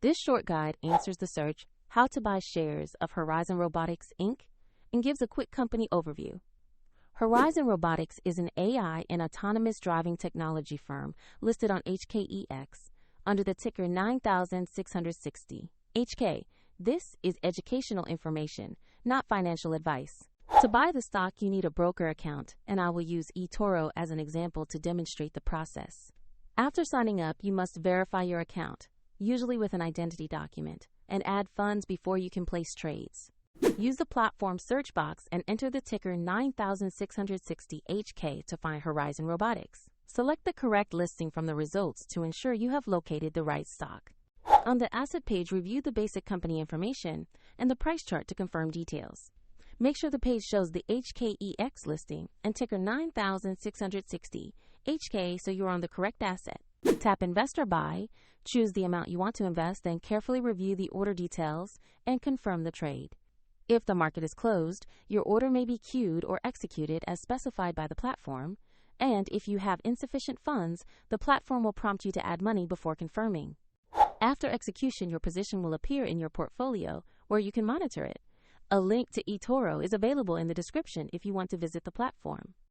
This short guide answers the search, "How to buy shares of Horizon Robotics Inc." and gives a quick company overview. Horizon Robotics is an AI and autonomous driving technology firm listed on HKEX under the ticker 9660. HK. This is educational information, not financial advice. To buy the stock, you need a broker account, and I will use eToro as an example to demonstrate the process. After signing up, you must verify your account, usually with an identity document, and add funds before you can place trades. Use the platform search box and enter the ticker 9660 HK to find Horizon Robotics. Select the correct listing from the results to ensure you have located the right stock. On the asset page, review the basic company information and the price chart to confirm details. Make sure the page shows the HKEX listing and ticker 9660 HK so you're on the correct asset. Tap Invest or Buy, choose the amount you want to invest, then carefully review the order details and confirm the trade. If the market is closed, your order may be queued or executed as specified by the platform, and if you have insufficient funds, the platform will prompt you to add money before confirming. After execution, your position will appear in your portfolio where you can monitor it. A link to eToro is available in the description if you want to visit the platform.